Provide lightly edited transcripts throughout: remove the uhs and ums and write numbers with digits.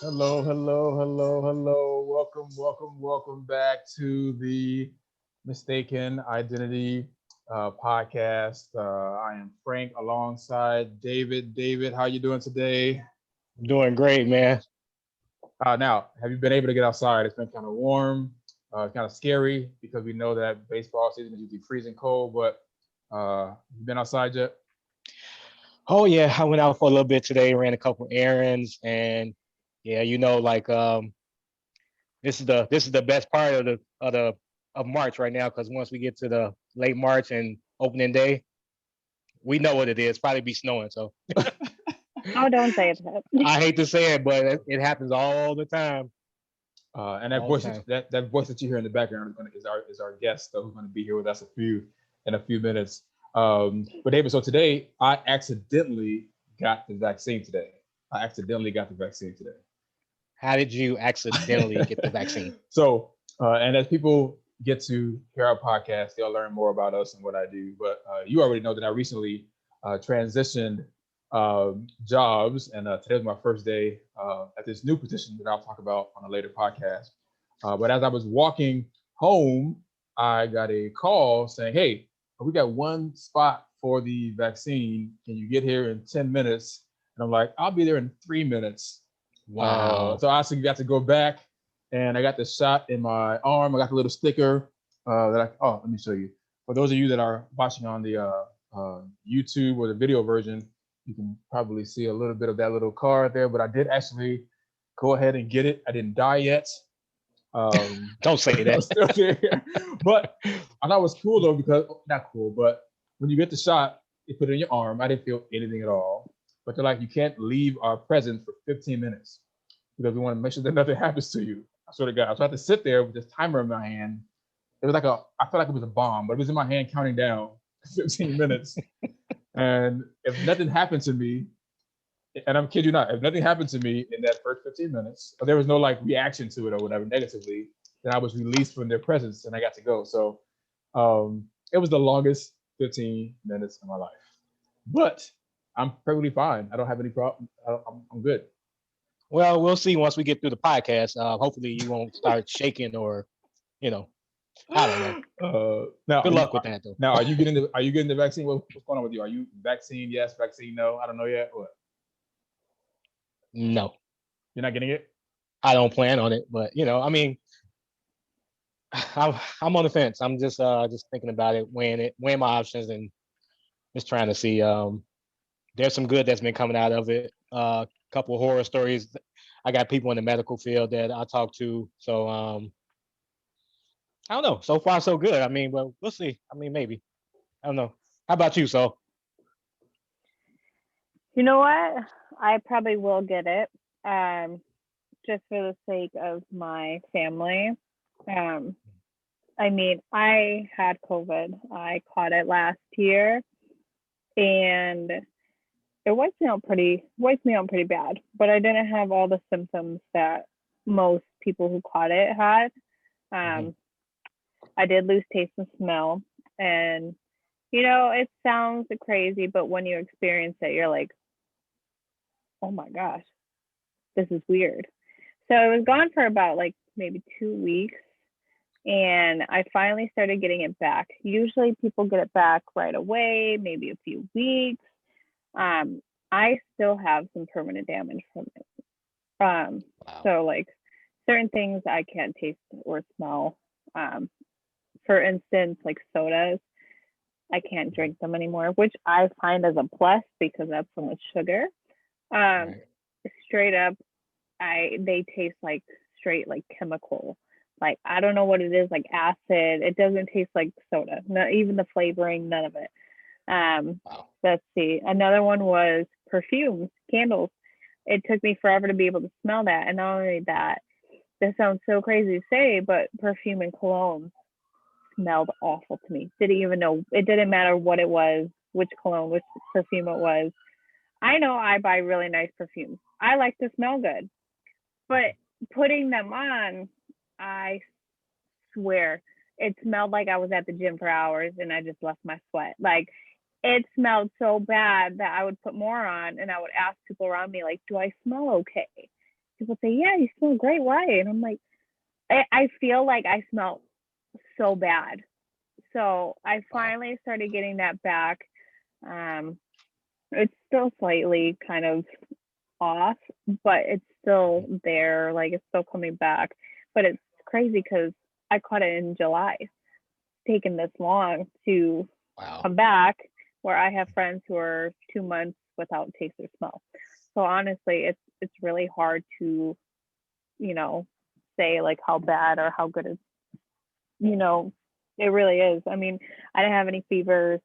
Hello, hello, hello, hello. Welcome back to the Mistaken Identity podcast. I am Frank alongside David. David, how you doing today? Doing great, man. Now, have you been able to get outside? It's been kind of warm, kind of scary because we know that baseball season is usually freezing cold. But you been outside yet? Oh yeah, I went out for a little bit today, ran a couple errands, and yeah, this is the best part of March right now because once we get to the late March and opening day, we know what it is. Probably be snowing. So Oh, don't say that. I hate to say it, but it happens all the time. And that All the voice time. that voice that you hear in the background is our guest who's going to be here with us in a few minutes. But David, so today I accidentally got the vaccine today. I accidentally got the vaccine today. How did you accidentally get the vaccine? So, and as people get to hear our podcast, they'll learn more about us and what I do. But you already know that I recently transitioned jobs, and today was my first day at this new position that I'll talk about on a later podcast. But as I was walking home, I got a call saying, "Hey, we got one spot for the vaccine. Can you get here in 10 minutes?" And I'm like, "I'll be there in 3 minutes." Wow. So I actually got to go back, and I got the shot in my arm. I got the little sticker let me show you. For those of you that are watching on the YouTube or the video version, you can probably see a little bit of that little card there, but I did actually go ahead and get it. I didn't die yet. Don't say I'm that. still there. But I thought it was cool though, because not cool, but when you get the shot, they put it in your arm. I didn't feel anything at all. But they're like, you can't leave our presence for 15 minutes because we want to make sure that nothing happens to you. I swear to God. So I had to sit there with this timer in my hand. It was like I felt like it was a bomb, but it was in my hand counting down 15 minutes. And if nothing happened to me, and I'm kid you not, if nothing happened to me in that first 15 minutes, or there was no like reaction to it or whatever negatively, then I was released from their presence and I got to go. So it was the longest 15 minutes of my life. But I'm perfectly fine. I don't have any problem. I'm good. Well, we'll see once we get through the podcast. Hopefully, you won't start shaking or, you know, I don't know. Now, Good luck with that, though. Now, are you getting the vaccine? What's going on with you? Are you vaccine? Yes, vaccine? No, I don't know yet. What? No, You're not getting it? I don't plan on it, but I mean, I'm on the fence. I'm just thinking about it, weighing my options, and just trying to see. There's some good that's been coming out of it. Couple horror stories. I got people in the medical field that I talk to, so I don't know. So far, so good. I mean, but we'll see. I mean, maybe. I don't know. How about you, Sol? You know what? I probably will get it, just for the sake of my family. Um, I mean, I had COVID. I caught it last year, and it wiped me out pretty bad. But I didn't have all the symptoms that most people who caught it had. Mhm. Um, I did lose taste and smell, and it sounds crazy, but when you experience it, you're like, oh my gosh, this is weird. So I was gone for about like maybe 2 weeks, and I finally started getting it back. Usually people get it back right away, maybe a few weeks. Um, I still have some permanent damage from it. Wow. So like certain things I can't taste or smell. Um, for instance, like sodas, I can't drink them anymore, which I find as a plus because that's so much sugar. Um, Right. straight up, they taste like straight like chemical. Like I don't know what it is, like acid. It doesn't taste like soda. Not even the flavoring, none of it. Um, Wow. let's see. Another one was perfumes, candles. It took me forever to be able to smell that. And not only that, this sounds so crazy to say, but perfume and cologne smelled awful to me. Didn't even know. It didn't matter what it was, which cologne, which perfume it was. I know I buy really nice perfumes. I like to smell good, but putting them on, I swear it smelled like I was at the gym for hours and I just left my sweat. Like it smelled so bad that I would put more on and I would ask people around me, like, do I smell okay? people say, yeah, you smell great. Why? And I'm like, I feel like I smell so bad. So I finally started getting that back. It's still slightly kind of off, but it's still there. Like it's still coming back. But it's crazy because I caught it in July. It's taken this long to come back, where I have friends who are 2 months without taste or smell. So honestly, it's really hard to, say like how bad or how good it's, it really is. I mean, I didn't have any fevers.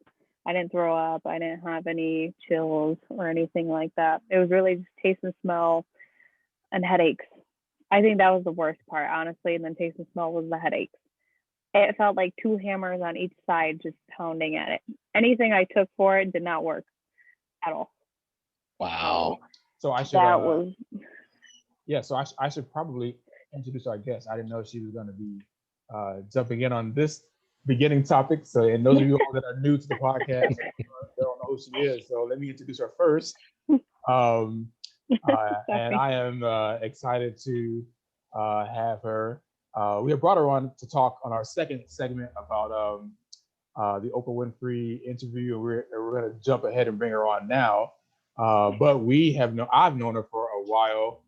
I didn't throw up. I didn't have any chills or anything like that. It was really just taste and smell and headaches. I think that was the worst part, honestly. And then taste and smell was the headaches. It felt like 2 hammers on each side just pounding at it. Anything I took for it did not work at all. Wow. So I should. That was. Yeah. So I should probably introduce our guest. I didn't know she was going to be jumping in on this beginning topic. So, and those of you all that are new to the podcast, they don't know who she is. So let me introduce her first. And I am excited to have her. We have brought her on to talk on our second segment about the Oprah Winfrey interview. We're going to jump ahead and bring her on now. But I've known her for a while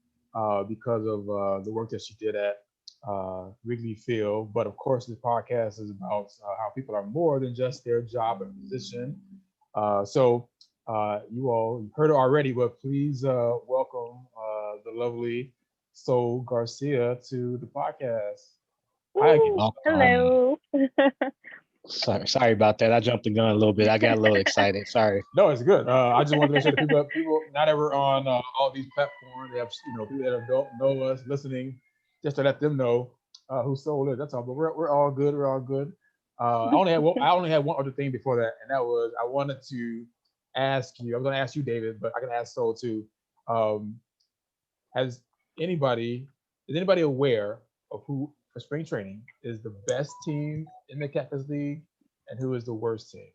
because of the work that she did at Wrigley Field. But of course, this podcast is about how people are more than just their job and position. So you all heard her already, but please welcome the lovely Sol Garcia to the podcast. Hi, hello. Sorry about that. I jumped the gun a little bit. I got a little excited. Sorry. No, it's good. I just wanted to make sure that people now that we're on all these platforms, they have people that don't know us listening, just to let them know who Sol is. That's all. But we're all good. We're all good. I only had one other thing before that, and that was I wanted to ask you. I was going to ask you, David, but I can ask Sol too. Is anybody aware of who for spring training is the best team in the Cactus League and who is the worst team?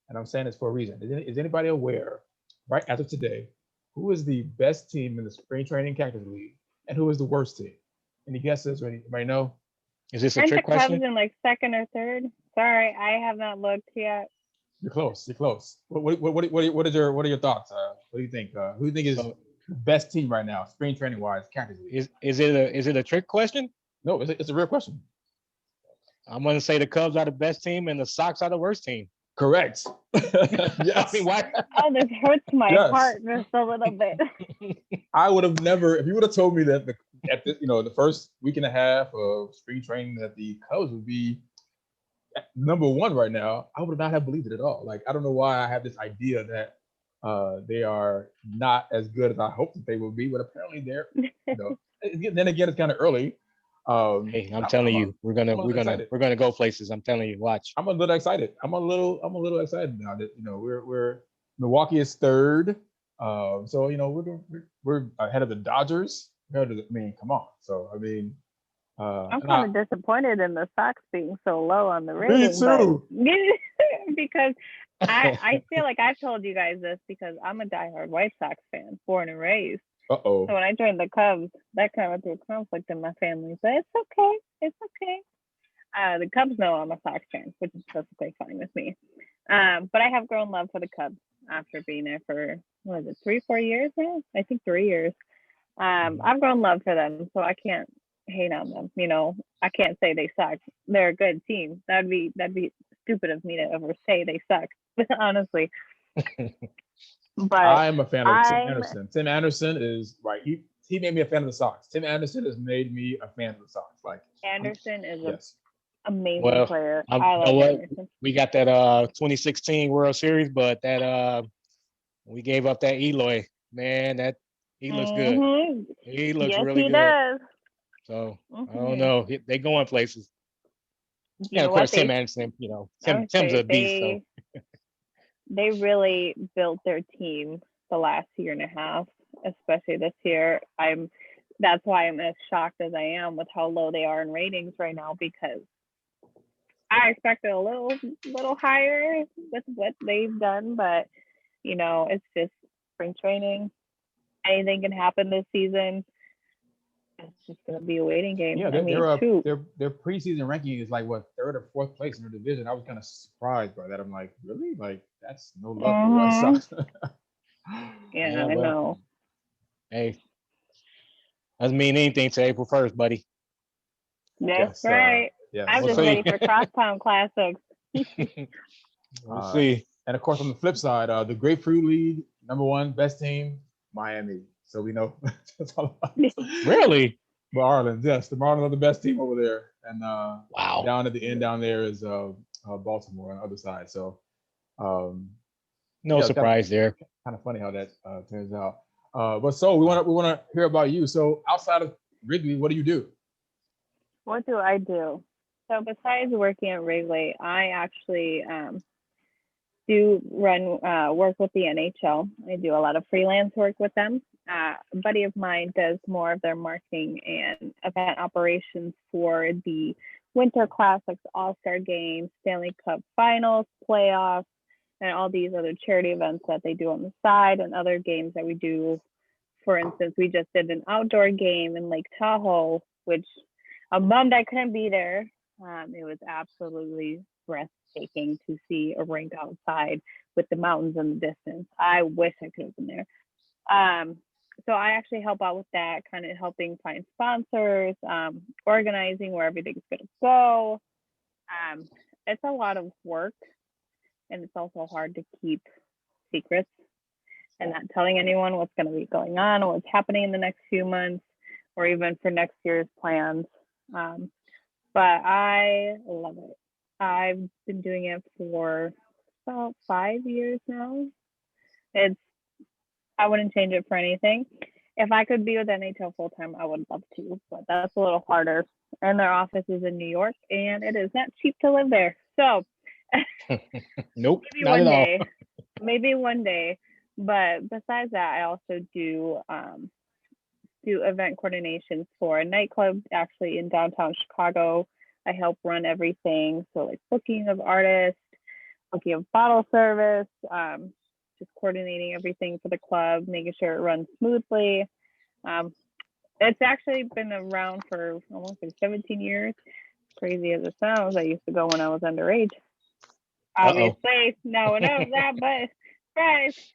And I'm saying this for a reason. Is anybody aware, right after today, who is the best team in the spring training Cactus League and who is the worst team? Any guesses? Or anybody know? Is this a trick question? Cubs in like second or third. Sorry, I have not looked yet. You're close. What are your thoughts? What do you think? Who do you think is the best team right now, spring training wise, Cactus League? Is it a trick question? No, it's a real question. I'm going to say the Cubs are the best team and the Sox are the worst team. Correct. Yes. I mean, why? Oh, this hurts my heart just a little bit. I would have never, if you would have told me that the first week and a half of spring training that the Cubs would be number one right now, I would not have believed it at all. Like, I don't know why I have this idea that they are not as good as I hoped that they would be, but apparently they're. Then again, it's kind of early. Hey, I'm telling you, we're gonna go places. I'm telling you, watch. I'm a little excited. I'm a little excited now that we're Milwaukee is third. So we're ahead of the Dodgers. Come on. So I mean, I'm kind of disappointed in the Sox being so low on the ratings. Me too. Because I feel like I've told you guys this because I'm a diehard White Sox fan, born and raised. Uh-oh. So when I joined the Cubs, that kind of threw a conflict in my family. But it's okay. It's okay. The Cubs know I'm a Sox fan, which is perfectly fine with me. But I have grown love for the Cubs after being there for, 3-4 years now? I think 3 years. I've grown love for them, so I can't hate on them. I can't say they suck. They're a good team. That'd be stupid of me to ever say they suck, honestly. But I'm a fan of Tim Anderson. Tim Anderson is right. He made me a fan of the Sox. Tim Anderson has made me a fan of the Sox. Like Anderson is an amazing player. I love Anderson. We got that 2016 World Series, but that we gave up that Eloy. Man, that he looks good. He looks really good. Does. So I don't know. They going places. Yeah, of course, Tim Anderson. Tim's a beast. So. They really built their team the last year and a half, especially this year. That's why I'm as shocked as I am with how low they are in ratings right now, because I expected a little higher with what they've done, but it's just spring training. Anything can happen this season. It's just gonna be a waiting game. Yeah, I mean, shoot. their preseason ranking is like what, third or fourth place in their division. I was kind of surprised by that. I'm like, really? Like that's no love for the White Mhm. Sox. Yeah, I well, know. hey, doesn't mean anything to April 1st, buddy. That's Yes, right. yes. I'm We'll just see. ready for Crosstown Classics. We'll see. And of course, on the flip side, the Grapefruit League, #1 best team, Miami. So we know that's all about. Really? The Marlins, yes, the Marlins are the best team over there, and Wow. down at the end down there is Baltimore on the other side. So um, No yeah, surprise there. kind of funny how that turns out. But so we want to hear about you. So outside of Wrigley, what do you do? What do I do? So besides working at Wrigley, I actually do run work with the NHL. I do a lot of freelance work with them. A buddy of mine does more of their marketing and event operations for the Winter Classics, All-Star Games, Stanley Cup Finals, playoffs, and all these other charity events that they do on the side and other games that we do. For instance, we just did an outdoor game in Lake Tahoe, which I'm bummed I couldn't be there. It was absolutely breathtaking to see a rink outside with the mountains in the distance. I wish I could have been there. So I actually help out with that, kind of helping find sponsors, organizing where everything's going to go. It's a lot of work, and it's also hard to keep secrets and not telling anyone what's going to be going on or what's happening in the next few months or even for next year's plans. But I love it. I've been doing it for about 5 years now. I wouldn't change it for anything. If I could be with NHL full time, I would love to, but that's a little harder. And their office is in New York, and it is not cheap to live there. So Nope, maybe not one at all. day. Maybe one day. But besides that, I also do event coordinations for a nightclub actually in downtown Chicago. I help run everything, so like booking of artists, booking of bottle service, just coordinating everything for the club, making sure it runs smoothly. It's actually been around for almost like 17 years. Crazy as it sounds, I used to go when I was underage. Obviously, no one knows that, but surprise.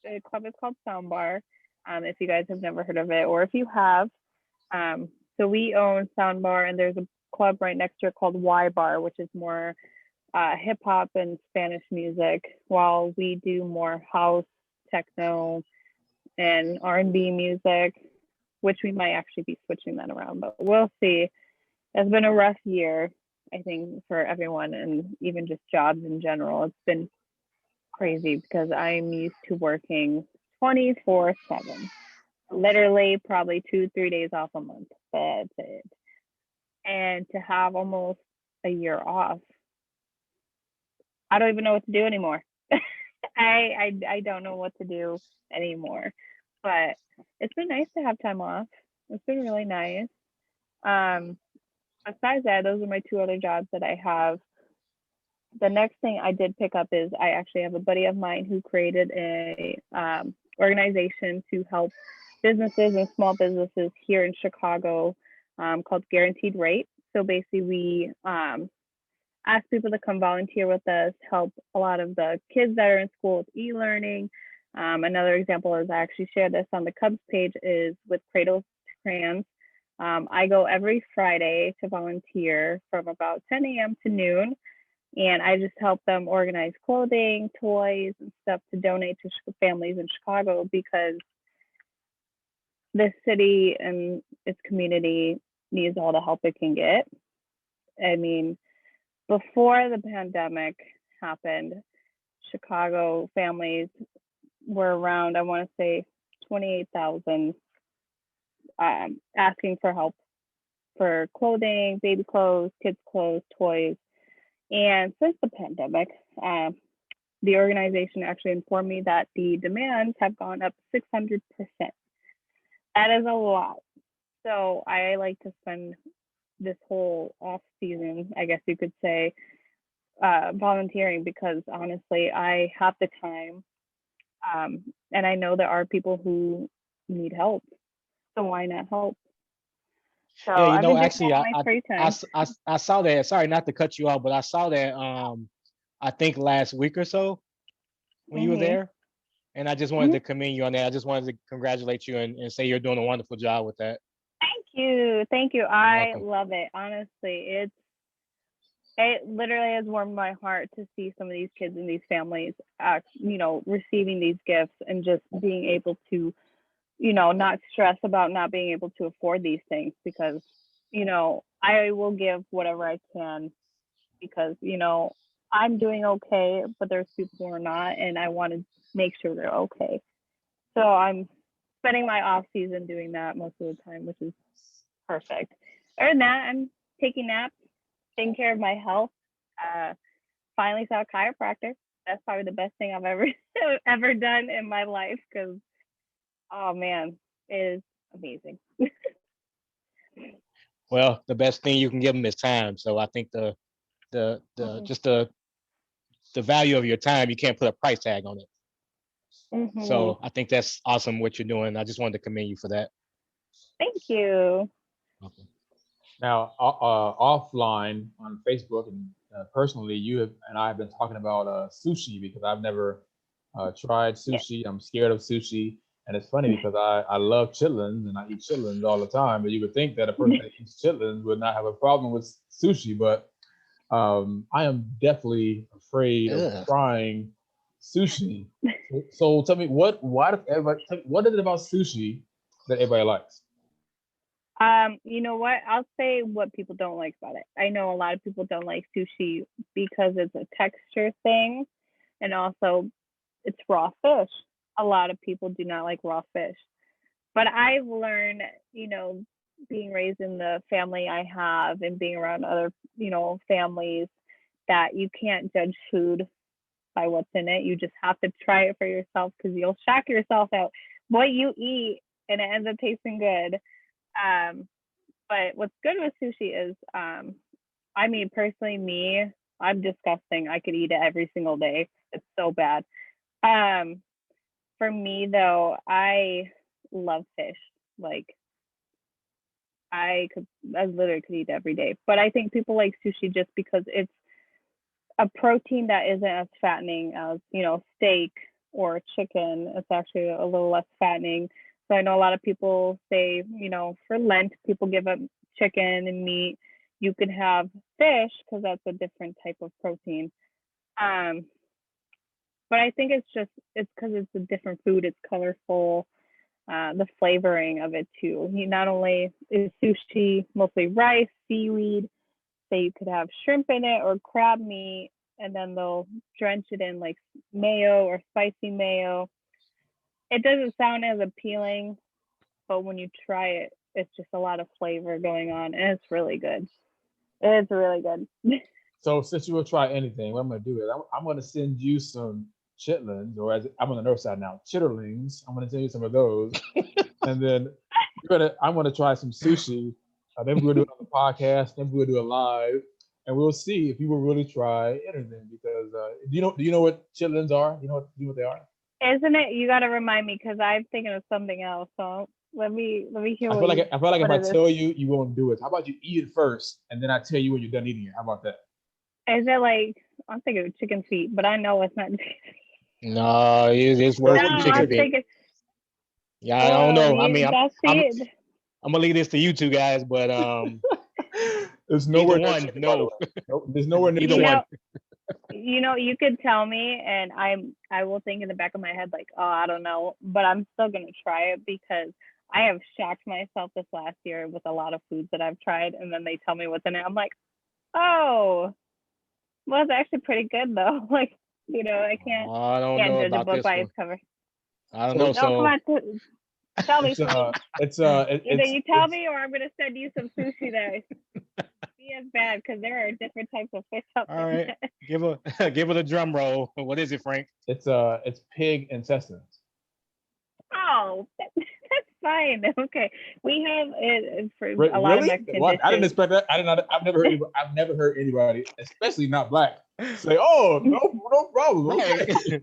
The club is called Soundbar. If you guys have never heard of it, or if you have, so we own Soundbar, and there's a club right next to it called Y Bar, which is more hip hop and Spanish music, while we do more house, techno, and R&B music, which we might actually be switching that around, but we'll see. It's been a rough year, I think, for everyone, and even just jobs in general. It's been crazy because I'm used to working 24/7, literally probably 2-3 days off a month. That's it. And to have almost a year off, I don't even know what to do anymore. I don't know what to do anymore. But it's been nice to have time off. It's been really nice. Besides that, those are my 2 other jobs that I have. The next thing I did pick up is I actually have a buddy of mine who created a organization to help businesses and small businesses here in Chicago called Guaranteed Rate. So basically, we ask people to come volunteer with us, help a lot of the kids that are in school with e-learning. Another example is I actually shared this on the Cubs page is with Cradle to Crayons. I go every Friday to volunteer from about 10 a.m. to noon. And I just help them organize clothing, toys, and stuff to donate to families in Chicago because this city and its community needs all the help it can get. I mean, before the pandemic happened, Chicago families were around, I want to say, 28,000 asking for help for clothing, baby clothes, kids' clothes, toys. And since the pandemic, the organization actually informed me that the demands have gone up 600%. That is a lot. So I like to spend this whole off season, I guess you could say, volunteering because honestly, I have the time. And I know there are people who need help. So why not help? So Yeah, I've been doing actually, that in my free time. I saw that. Sorry, not to cut you off, but I saw that. I think last week or so when you were there, and I just wanted to commend you on that. I just wanted to congratulate you and say you're doing a wonderful job with that. Thank you. I love it. Honestly, it literally has warmed my heart to see some of these kids and these families, receiving these gifts and just being able to, not stress about not being able to afford these things because, I will give whatever I can because, I'm doing okay, but there's people who are not, and I want to make sure they're okay. So I'm spending my off season doing that most of the time, which is perfect. Other than that, I'm taking naps, taking care of my health. Finally saw a chiropractor. That's probably the best thing I've ever done in my life because, oh man, it is amazing. Well, the best thing you can give them is time. So I think the value of your time, you can't put a price tag on it. So I think that's awesome what you're doing. I just wanted to commend you for that. Thank you. Okay. Now, offline on Facebook and personally, you and I have been talking about sushi because I've never tried sushi. I'm scared of sushi. And it's funny because I love chittlins and I eat chittlins all the time. But you would think that a person that eats chittlins would not have a problem with sushi. But I am definitely afraid of trying sushi. So tell me, what is it about sushi that everybody likes? You know what? I'll say what people don't like about it. I know a lot of people don't like sushi because it's a texture thing and also it's raw fish. A lot of people do not like raw fish. But I've learned, being raised in the family I have and being around other, families that you can't judge food by what's in it. You just have to try it for yourself because you'll shock yourself at what you eat and it ends up tasting good. But what's good with sushi is, personally, I'm disgusting. I could eat it every single day. It's so bad. For me though, I love fish. Like I literally could eat every day. But I think people like sushi just because it's a protein that isn't as fattening as, steak or chicken. It's actually a little less fattening. So I know a lot of people say, for Lent, people give up chicken and meat. You could have fish because that's a different type of protein. But I think it's because it's a different food. It's colorful. The flavoring of it too. Not only is sushi mostly rice, seaweed, so you could have shrimp in it or crab meat, and then they'll drench it in like mayo or spicy mayo. It doesn't sound as appealing, but when you try it, it's just a lot of flavor going on, and it's really good. It's really good. So since you will try anything, what I'm going to do is I'm going to send you some chittlins, or as I'm on the north side now, chitterlings. I'm going to send you some of those, and then I'm going to try some sushi. Maybe we'll do it on the podcast. Maybe we'll do it live, and we'll see if you will really try anything. Because do you know what chittlins are? You know what they are? Isn't it? You got to remind me because I'm thinking of something else. So let me hear. I feel like if I tell you, you won't do it. How about you eat it first, and then I tell you when you're done eating it? How about that? Is it like I'm thinking of chicken feet, but I know it's not. No, it's worse than chicken feet. Yeah, I don't know. I mean, I'm gonna leave this to you two guys, but there's nowhere one. No, there's nowhere near either one. You could tell me, and I will think in the back of my head like, oh, I don't know, but I'm still gonna try it because I have shocked myself this last year with a lot of foods that I've tried, and then they tell me what's in it. I'm like, oh, well, it's actually pretty good though. Like, I can't judge a book by its cover. I don't know. So come on, tell me. Either you tell me, or I'm gonna send you some sushi that be as bad because there are different types of fish out there. All right, give it a drum roll. What is it, Frank? It's pig intestines. Oh, that's fine. Okay, we have it for a lot of Mexican dishes. I didn't expect that. I've never heard anybody, especially not black, say, "Oh, no problem." Okay.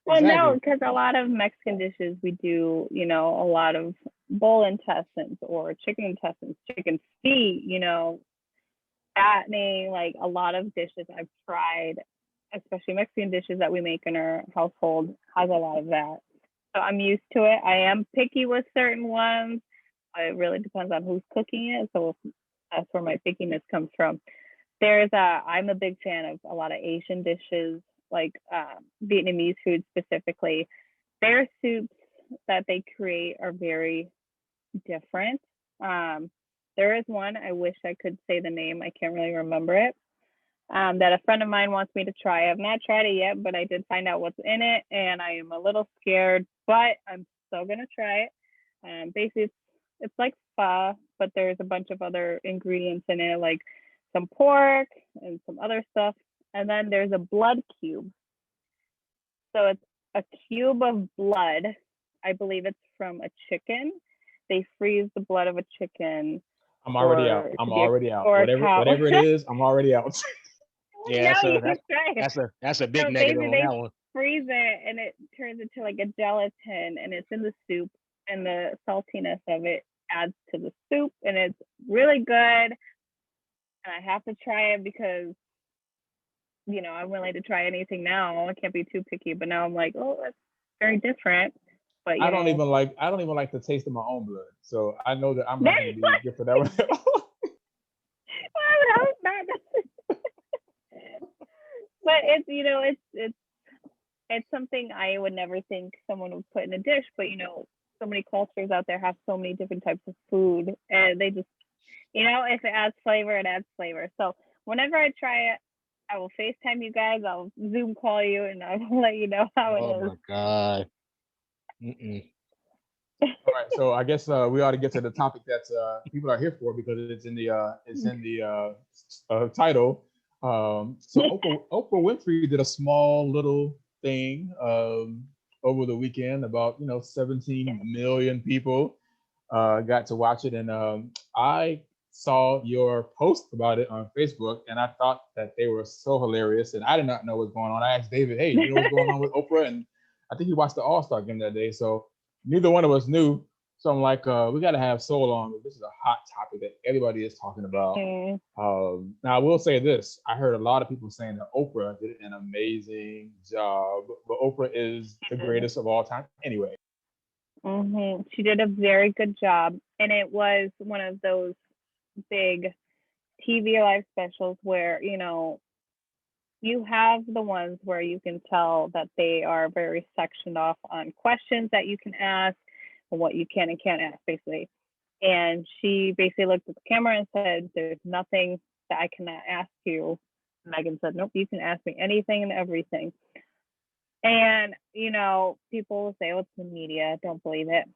Well, no, Exactly. because a lot of Mexican dishes we do, a lot of bull intestines or chicken intestines, chicken feet, fattening, like a lot of dishes I've tried, especially Mexican dishes that we make in our household, has a lot of that. So I'm used to it. I am picky with certain ones. It really depends on who's cooking it. So that's where my pickiness comes from. I'm a big fan of a lot of Asian dishes, like Vietnamese food specifically. Their soups that they create are very different. There is one, I wish I could say the name, I can't really remember it, that a friend of mine wants me to try. I've not tried it yet, but I did find out what's in it, and I am a little scared, but I'm still going to try it. Basically, it's like pho, but there's a bunch of other ingredients in it, like some pork and some other stuff. And then there's a blood cube. So it's a cube of blood. I believe it's from a chicken. They freeze the blood of a chicken. I'm already out. I'm already out. Or a Whatever cow. whatever it is, I'm already out. Yeah, No, you that's try it. that's a big So negative basically, on they that one. freeze it and it turns into like a gelatin, and it's in the soup, and the saltiness of it adds to the soup, and it's really good. And I have to try it because I'm willing to try anything now. I can't be too picky, but now I'm like, oh, that's very different. But I don't even like the taste of my own blood. So I know that I'm not gonna be good for that one. But it's something I would never think someone would put in a dish. But so many cultures out there have so many different types of food, and they just if it adds flavor, it adds flavor. So whenever I try it, I will FaceTime you guys. I'll Zoom call you, and I will let you know how it is. Oh my God. Mm-mm. All right, so I guess we ought to get to the topic that people are here for because it's in the title. So Oprah Winfrey did a small little thing over the weekend. About 17 million people got to watch it, and I saw your post about it on Facebook, and I thought that they were so hilarious, and I did not know what's going on. I asked David, "Hey, you know what's going on with Oprah?" And I think he watched the All-Star game that day, so neither one of us knew. So I'm like, we got to have Sol on. This is a hot topic that everybody is talking about. Now, I will say this. I heard a lot of people saying that Oprah did an amazing job, but Oprah is the greatest of all time anyway. She did a very good job. And it was one of those big TV live specials where, you have the ones where you can tell that they are very sectioned off on questions that you can ask and what you can and can't ask, basically. And she basically looked at the camera and said, "There's nothing that I cannot ask you." Megan said, "Nope, you can ask me anything and everything." And, people will say, "Oh, it's the media. Don't believe it."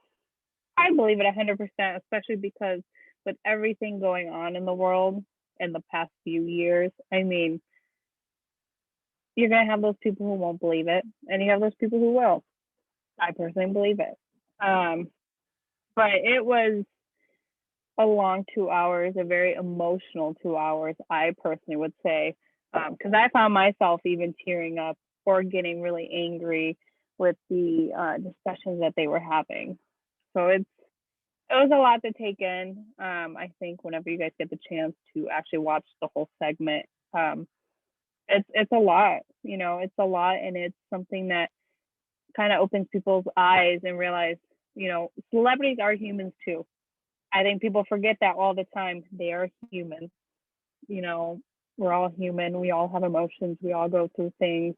I believe it 100%, especially because with everything going on in the world in the past few years, I mean, you're going to have those people who won't believe it, and you have those people who will. I personally believe it. But it was a long 2 hours, a very emotional 2 hours, I personally would say, because I found myself even tearing up or getting really angry with the discussions that they were having. So it was a lot to take in. I think whenever you guys get the chance to actually watch the whole segment, it's a lot. It's a lot, and it's something that kind of opens people's eyes and realize, celebrities are humans too. I think people forget that all the time. They are human. We're all human. We all have emotions. We all go through things.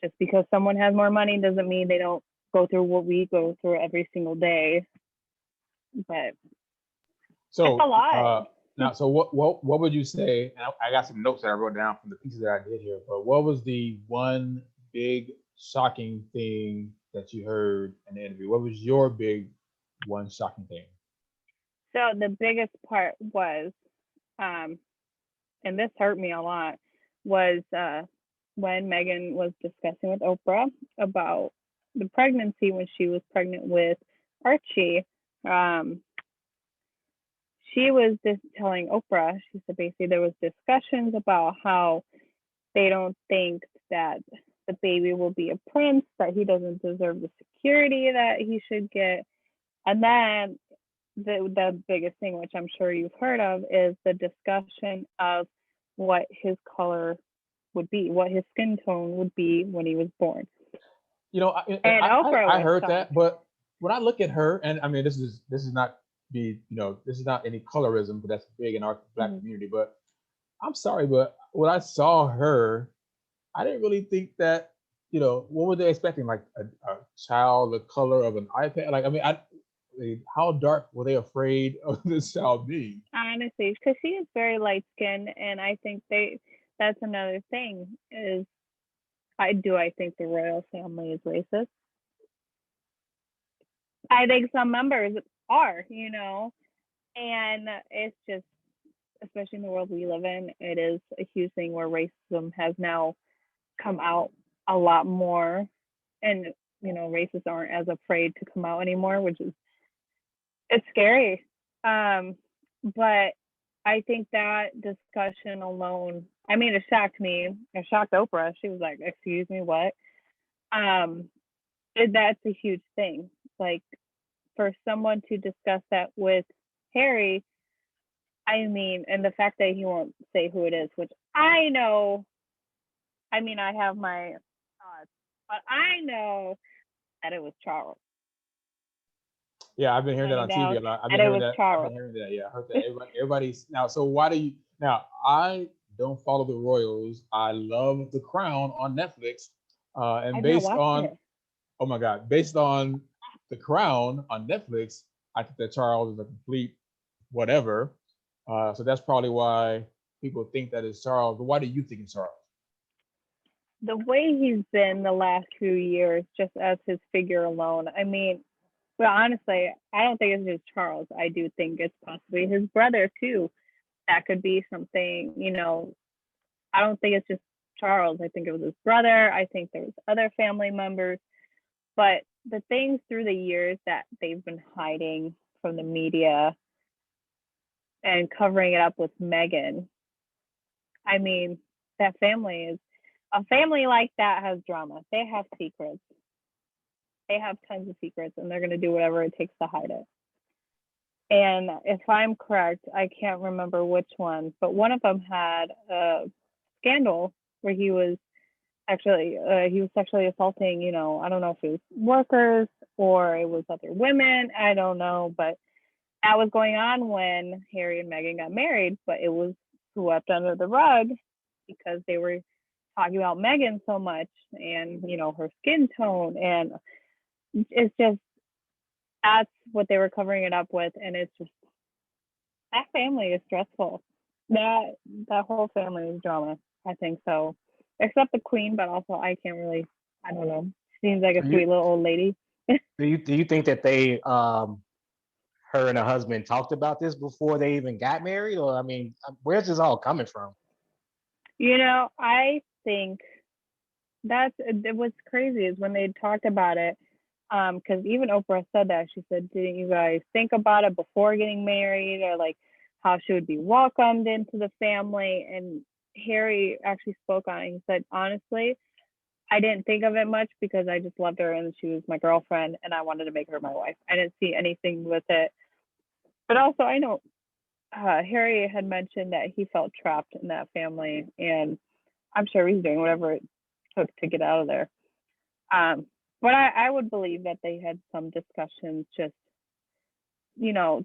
Just because someone has more money doesn't mean they don't go through what we go through every single day. But So it's a lot. now, so what would you say? And I got some notes that I wrote down from the pieces that I did here. But what was the one big shocking thing that you heard in the interview? What was your big one shocking thing? So the biggest part was, and this hurt me a lot, was when Megan was discussing with Oprah about the pregnancy when she was pregnant with Archie. She was just telling Oprah, she said basically there was discussions about how they don't think that the baby will be a prince, that he doesn't deserve the security that he should get. And then the biggest thing, which I'm sure you've heard of, is the discussion of what his color would be, what his skin tone would be when he was born. You know, And Oprah I was heard shocked. that, but when I look at her, and I mean, this is not this is not any colorism, but that's big in our Black community. But I'm sorry, but when I saw her, I didn't really think that, what were they expecting? Like a child the color of an iPad? Like, I mean, how dark were they afraid of this child being? Honestly, because she is very light skinned, and I think that's another thing is I think the royal family is racist. I think some members are, and it's just, especially in the world we live in, it is a huge thing where racism has now come out a lot more, and racists aren't as afraid to come out anymore, which is, it's scary. But I think that discussion alone, I mean, it shocked me. It shocked Oprah. She was like, "Excuse me, what?" That's a huge thing. Like, for someone to discuss that with Harry, I mean, and the fact that he won't say who it is, which I know, I mean, I have my thoughts, but I know that it was Charles. Yeah, I've been hearing that on TV a lot. I've been hearing that. Yeah, I heard that. Everybody's now. So why do you now? I don't follow the Royals. I love The Crown on Netflix, and based on, oh my God, based on The Crown on Netflix, I think that Charles is a complete whatever. So that's probably why people think that it's Charles. But why do you think it's Charles? The way he's been the last few years, just as his figure alone. I mean, but honestly, I don't think it's just Charles. I do think it's possibly his brother too. That could be something, I don't think it's just Charles. I think it was his brother. I think there was other family members. But the things through the years that they've been hiding from the media and covering it up with Meghan, I mean, that family is, a family like that has drama. They have secrets. They have tons of secrets, and they're going to do whatever it takes to hide it. And if I'm correct, I can't remember which one, but one of them had a scandal where he was sexually assaulting, I don't know if it was workers or it was other women. I don't know, but that was going on when Harry and Meghan got married, but it was swept under the rug because they were talking about Meghan so much and, her skin tone, and it's just, that's what they were covering it up with. And it's just, that family is stressful. That whole family is drama, I think so. Except the queen, but also I don't know. Seems like a sweet little old lady. Do you think that they her and her husband talked about this before they even got married? Or I mean, where's this all coming from? I think what's crazy is when they talked about it, because even Oprah said that. She said, "Didn't you guys think about it before getting married, or like how she would be welcomed into the family?" And Harry actually spoke on it. He said, "Honestly, I didn't think of it much because I just loved her and she was my girlfriend and I wanted to make her my wife. I didn't see anything with it." But also, I know Harry had mentioned that he felt trapped in that family, and I'm sure he's doing whatever it took to get out of there. But I would believe that they had some discussions, just,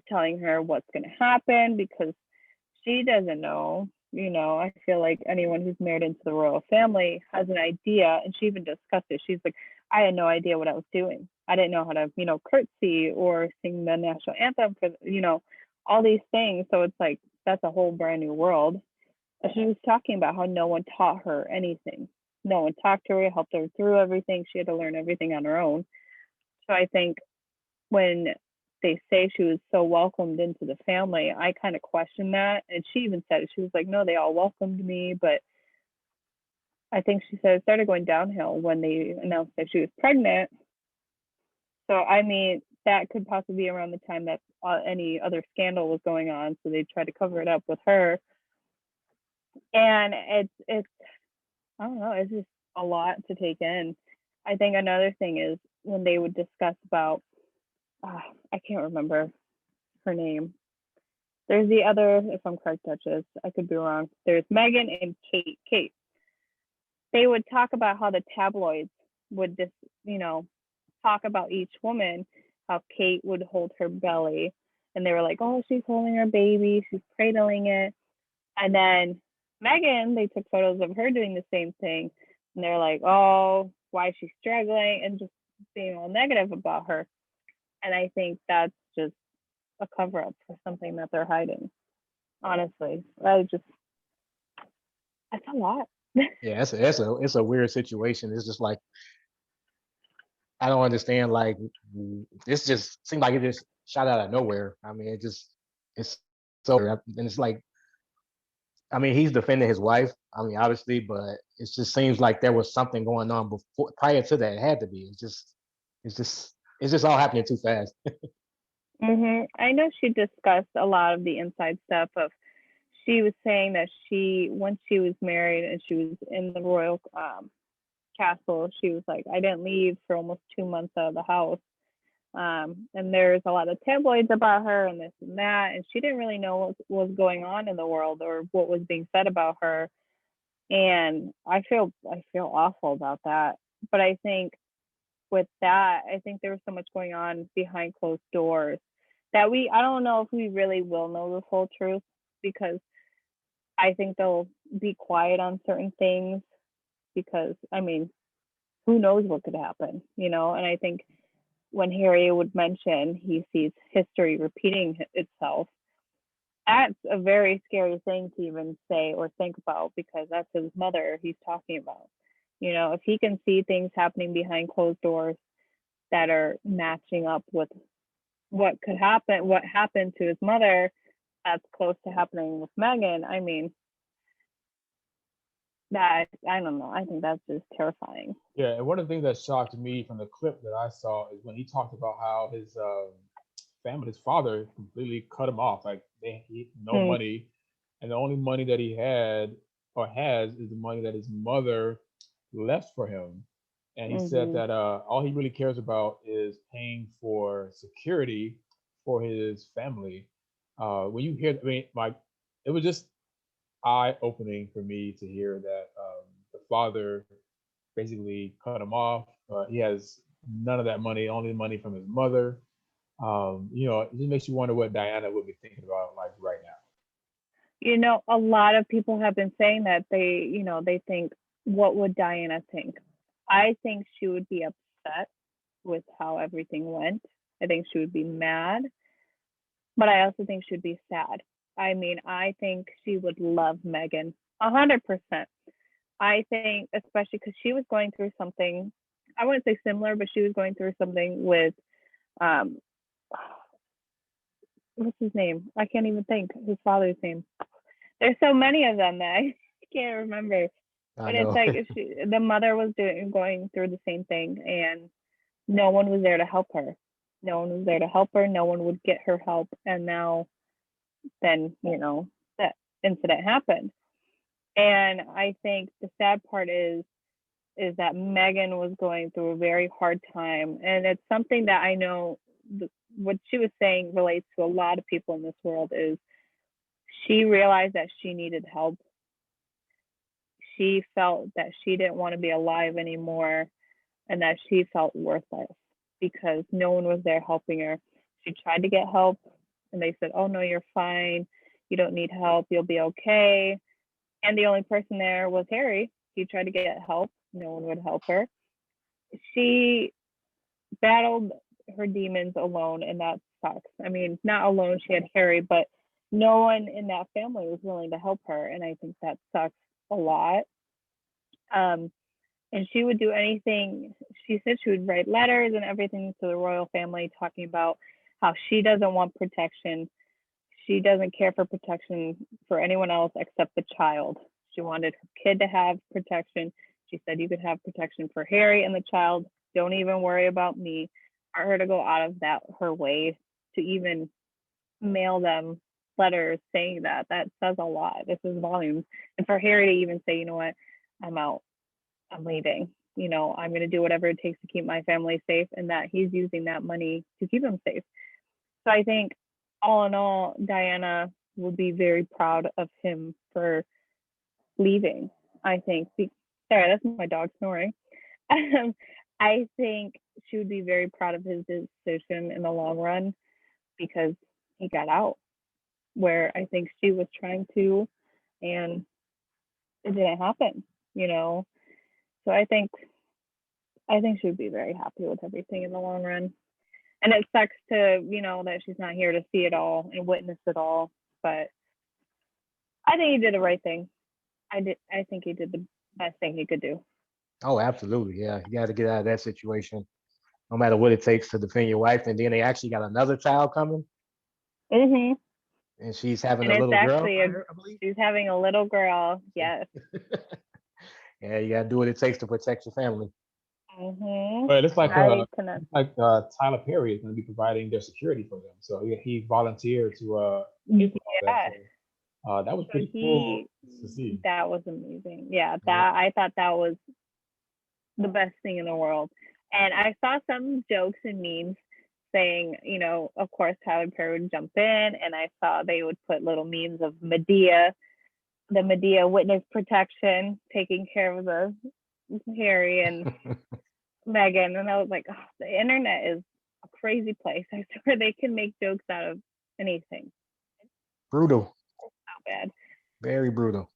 telling her what's going to happen, because she doesn't know. I feel like anyone who's married into the royal family has an idea, and she even discussed it. She's like, "I had no idea what I was doing. I didn't know how to, curtsy or sing the national anthem for, all these things." So it's like, that's a whole brand new world. She was talking about how no one taught her anything. No one talked to her, helped her through everything. She had to learn everything on her own. So I think when they say she was so welcomed into the family, I kind of question that. And she even said it. She was like, "No, they all welcomed me." But I think she said it started going downhill when they announced that she was pregnant. So, I mean, that could possibly be around the time that any other scandal was going on. So they tried to cover it up with her. And it's I don't know, it's just a lot to take in. I think another thing is when they would discuss about, I can't remember her name. There's the other, if I'm correct, Duchess. I could be wrong. There's Megan and Kate. Kate. They would talk about how the tabloids would just, talk about each woman, how Kate would hold her belly. And they were like, oh, she's holding her baby, she's cradling it. And then Megan, they took photos of her doing the same thing. And they're like, oh, why is she struggling? And just being all negative about her. And I think that's just a cover up for something that they're hiding. Honestly, that's a lot. Yeah, it's a weird situation. It's just like I don't understand. Like this just seemed like it just shot out of nowhere. I mean, it's so and it's like I mean he's defending his wife. I mean, obviously, but it just seems like there was something going on before prior to that. It had to be. It's just all happening too fast. I know she discussed a lot of the inside stuff of. She was saying that once she was married and she was in the royal castle, she was like, I didn't leave for almost 2 months out of the house. And there's a lot of tabloids about her and this and that. And she didn't really know what was going on in the world or what was being said about her. And I feel awful about that. But I think with that, I think there was so much going on behind closed doors that I don't know if we really will know the full truth, because I think they'll be quiet on certain things because, I mean, who knows what could happen, And I think when Harry would mention he sees history repeating itself, that's a very scary thing to even say or think about, because that's his mother he's talking about. If he can see things happening behind closed doors that are matching up with what could happen, what happened to his mother, that's close to happening with Megan. I mean, that I don't know. I think that's just terrifying. Yeah, and one of the things that shocked me from the clip that I saw is when he talked about how his family, his father, completely cut him off. Like he no money, and the only money that he had or has is the money that his mother left for him. And he said that all he really cares about is paying for security for his family. When you hear, I mean, like, it was just eye-opening for me to hear that the father basically cut him off. He has none of that money, only money from his mother. It just makes you wonder what Diana would be thinking about, like, right now. A lot of people have been saying that they think, what would Diana think? I think she would be upset with how everything went. I think she would be mad, but I also think she'd be sad. I mean, I think she would love Megan 100%. I think, especially because she was going through something, I wouldn't say similar, but she was going through something with, what's his name? I can't even think his father's name. There's so many of them that I can't remember. But it's like the mother was going through the same thing, and no one was there to help her. No one was there to help her. No one would get her help. And now, then, that incident happened. And I think the sad part is that Megan was going through a very hard time. And it's something that I know what she was saying relates to a lot of people in this world is she realized that she needed help. She felt that she didn't want to be alive anymore and that she felt worthless because no one was there helping her. She tried to get help and they said, oh, no, you're fine. You don't need help. You'll be okay. And the only person there was Harry. He tried to get help. No one would help her. She battled her demons alone, and that sucks. I mean, not alone. She had Harry, but no one in that family was willing to help her. And I think that sucks a lot. And she would do anything. She said she would write letters and everything to the royal family talking about how she doesn't want protection. She doesn't care for protection for anyone else except the child. She wanted her kid to have protection. She said, you could have protection for Harry and the child. Don't even worry about me. For her to go out of her way to even mail them letters saying that says a lot. This is volumes. And for Harry to even say, you know what, I'm out. I'm leaving. You know, I'm going to do whatever it takes to keep my family safe, and that he's using that money to keep them safe. So I think, all in all, Diana would be very proud of him for leaving. I think. Sorry, that's my dog snoring. I think she would be very proud of his decision in the long run because he got out where I think she was trying to, and it didn't happen. You know, so I think she would be very happy with everything in the long run. And it sucks to, you know, that she's not here to see it all and witness it all. But I think he did the right thing. I think he did the best thing he could do. Oh, absolutely. Yeah. You got to get out of that situation, no matter what it takes to defend your wife. And then they actually got another child coming, Mhm. and she's having And a it's little girl. actually I believe. she's having a little girl. Yes. Yeah, you got to do what it takes to protect your family. Mhm. But it's like I cannot. Tyler Perry is going to be providing their security for them. So he volunteered to pay for all that. Yeah. So that was So pretty cool to see. that was amazing. Yeah, that I thought that was the best thing in the world. And I saw some jokes and memes saying, you know, of course Tyler Perry would jump in, and I saw they would put little memes of Medea, the Medea witness protection, taking care of the Harry and Meghan, and I was like, oh, the internet is a crazy place. I swear they can make jokes out of anything. Brutal. Not bad. Very brutal.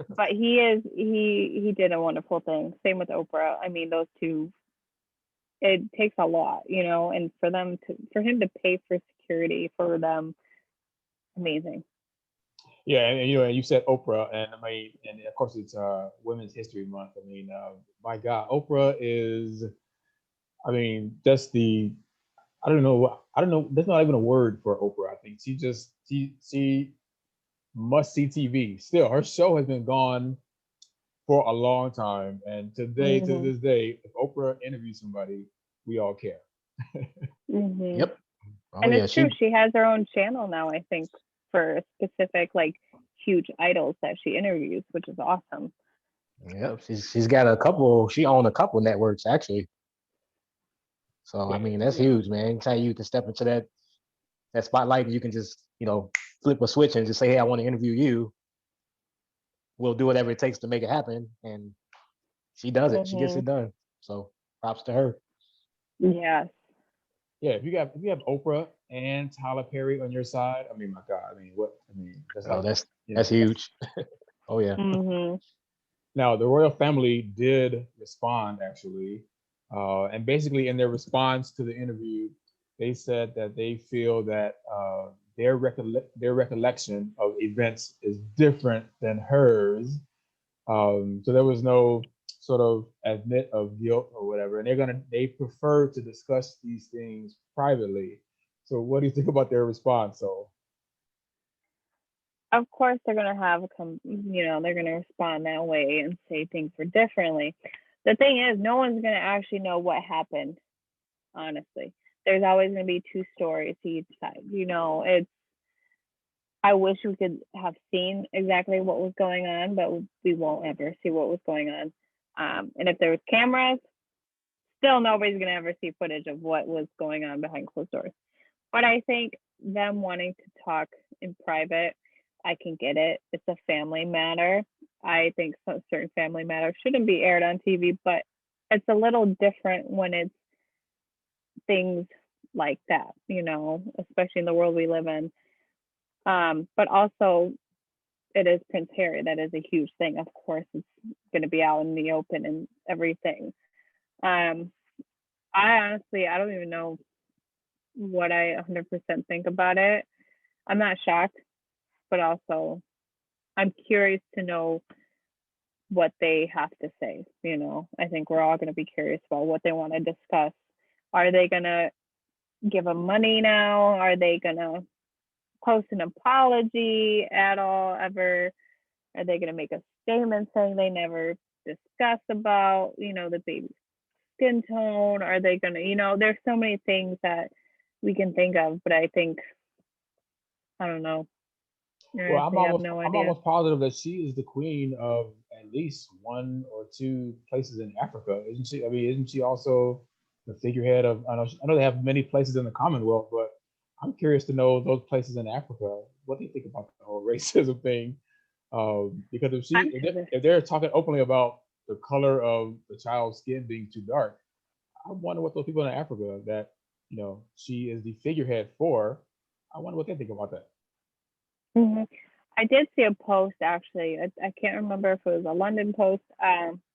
But he did a wonderful thing. Same with Oprah. I mean, those two, it takes a lot, you know, and for him to pay for security for them, amazing. Yeah, and you know, and you said Oprah, and I mean, and of course it's Women's History Month. I mean, my God, Oprah is, I mean, just the, I don't know, There's not even a word for Oprah. I think she must see TV. Still, her show has been gone for a long time, and today, to Mhm. this day, if Oprah interviews somebody, we all care. Mhm. Yep. Oh And yeah, it's true. She has her own channel now, I think, for specific like huge idols that she interviews, which is awesome. Yep. She's got a couple. She owned a couple networks actually. So I mean, that's huge, man. Anytime you can step into that spotlight, and you can just flip a switch and just say, hey, I want to interview you. We'll do whatever it takes to make it happen, and she does it. She gets it done. So props to her. Yes. Yeah, if you have Oprah and Tyler Perry on your side, I mean, my God, I mean, what? I mean, that's like, that's huge. Oh yeah. Mhm. Now the royal family did respond actually, and basically in their response to the interview, they said that they feel that their recollection of events is different than hers. So there was no sort of admit of guilt or whatever, and they prefer to discuss these things privately. So what do you think about their response? So Of course, they're gonna they're gonna respond that way and say things were differently. The thing is, no one's gonna actually know what happened. Honestly, there's always gonna be two stories to each side. You know, I wish we could have seen exactly what was going on, but we won't ever see what was going on. And if there was cameras, still nobody's gonna ever see footage of what was going on behind closed doors. But I think them wanting to talk in private, I can get it. It's a family matter. I think certain family matters shouldn't be aired on TV, but it's a little different when it's things like that, you know, especially in the world we live in. But also, it is Prince Harry. That is a huge thing. Of course, it's going to be out in the open and everything. I I don't even know what I 100% think about it. I'm not shocked, but also I'm curious to know what they have to say. You know, I think we're all going to be curious about what they want to discuss. Are they going to give them money now? Are they going to post an apology at all ever? Are they going to make a statement saying they never discuss about, you know, the baby's skin tone? Are they going to, you know, there's so many things that we can think of, but I think, I don't know. well, I have no I'm idea. almost positive that she is the queen of at least one or two places in Africa, isn't she? I mean, isn't she also the figurehead of? I know they have many places in the Commonwealth, but I'm curious to know those places in Africa what they think about the whole racism thing. Because if they're talking openly about the color of the child's skin being too dark, I wonder what those people in Africa that she is the figurehead for. I wonder what they think about that. Mhm. I did see a post actually. I can't remember if it was a London post,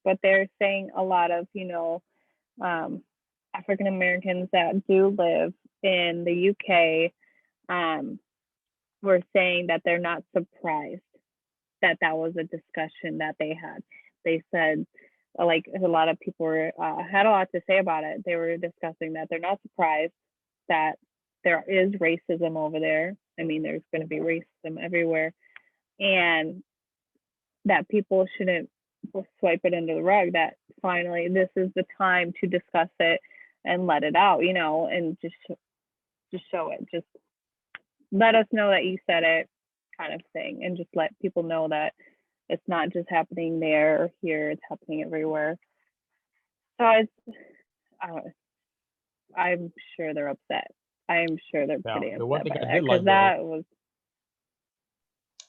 but they're saying a lot of um, African Americans that do live in the UK were saying that they're not surprised that that was a discussion that they had. They said, like a lot of people were had a lot to say about it. They were discussing that they're not surprised that there is racism over there. I mean, there's going to be racism everywhere, and that people shouldn't swipe it under the rug. That finally, this is the time to discuss it and let it out, and just show it. Just let us know that you said it, kind of thing, and just let people know that it's not just happening there or here; it's happening everywhere. So I'm sure they're upset. I'm sure they're Now, pretty the one upset thing by I that did because like though, that was.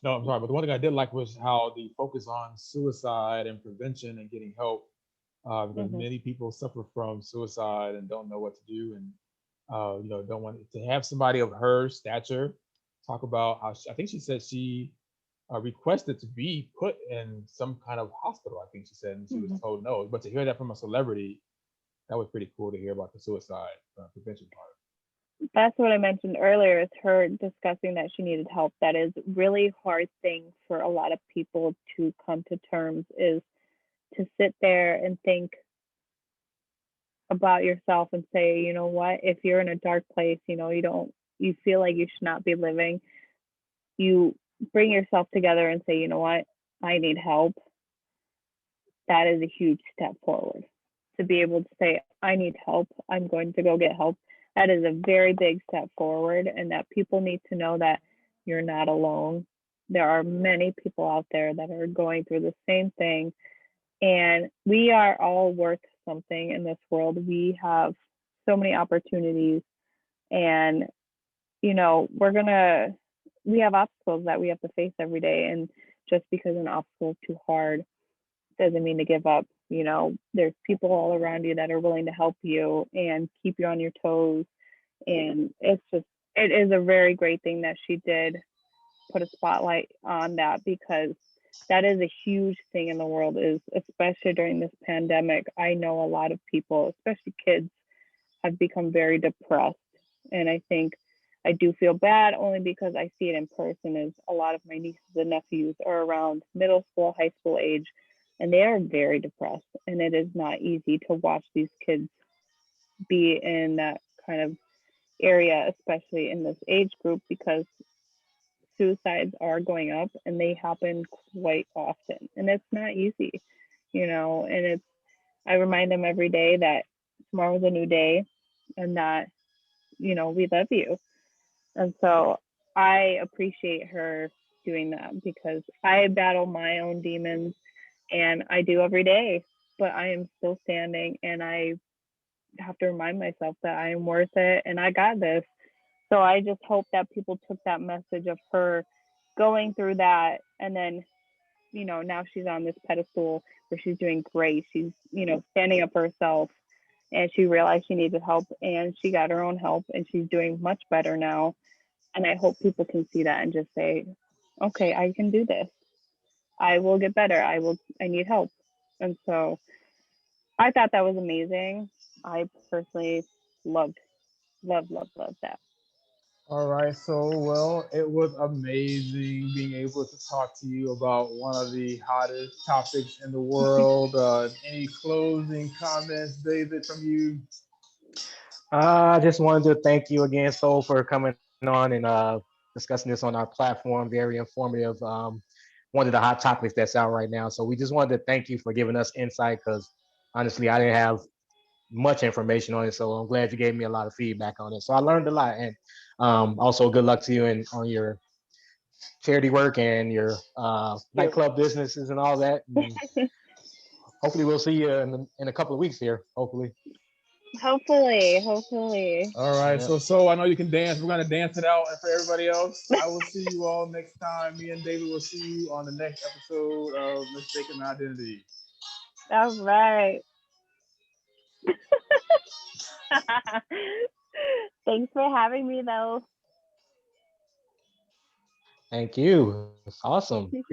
no, I'm sorry, but the one thing I did like was how the focus on suicide and prevention and getting help, because Mhm. many people suffer from suicide and don't know what to do, and don't want to have somebody of her stature talk about how I think she said she requested to be put in some kind of hospital. I think she said, and she was Mhm. told no. But to hear that from a celebrity, that was pretty cool to hear about the suicide prevention part. That's what I mentioned earlier, is her discussing that she needed help. That is really hard thing for a lot of people to come to terms, is to sit there and think about yourself and say, you know what, if you're in a dark place, you feel like you should not be living, you bring yourself together and say, you know what, I need help. That is a huge step forward. To be able to say, I need help, I'm going to go get help. That is a very big step forward, and that people need to know that you're not alone. There are many people out there that are going through the same thing, and we are all worth something in this world. We have so many opportunities, and we have obstacles that we have to face every day. And just because an obstacle is too hard doesn't mean to give up. There's people all around you that are willing to help you and keep you on your toes. And it is a very great thing that she did put a spotlight on that, because that is a huge thing in the world, is especially during this pandemic. I know a lot of people, especially kids, have become very depressed. And I think I do feel bad only because I see it in person, as a lot of my nieces and nephews are around middle school, high school age, and they are very depressed. And it is not easy to watch these kids be in that kind of area, especially in this age group, because suicides are going up and they happen quite often. And it's not easy, and I remind them every day that tomorrow's a new day, and that, we love you. And so I appreciate her doing that, because I battle my own demons, and I do every day, but I am still standing, and I have to remind myself that I am worth it and I got this. So I just hope that people took that message of her going through that, and then, now she's on this pedestal where she's doing great. She's, standing up for herself, and she realized she needed help, and she got her own help, and she's doing much better now. And I hope people can see that and just say, okay, I can do this. I will get better. I need help. And so I thought that was amazing. I personally loved, loved, loved, loved that. All right, so well, it was amazing being able to talk to you about one of the hottest topics in the world. Any closing comments, David, from you? I just wanted to thank you again, Sol, for coming on and discussing this on our platform. Very informative. One of the hot topics that's out right now. So we just wanted to thank you for giving us insight, because honestly, I didn't have much information on it. So I'm glad you gave me a lot of feedback on it. So I learned a lot. And also good luck to you and on your charity work and your nightclub businesses and all that. And hopefully, we'll see you in a couple of weeks here. Hopefully. Hopefully. All right. Yeah. So I know you can dance. We're gonna dance it out. And for everybody else, I will see you all next time. Me and David will see you on the next episode of Mistaken Identity. All right. Thanks for having me, though. Thank you. It's awesome.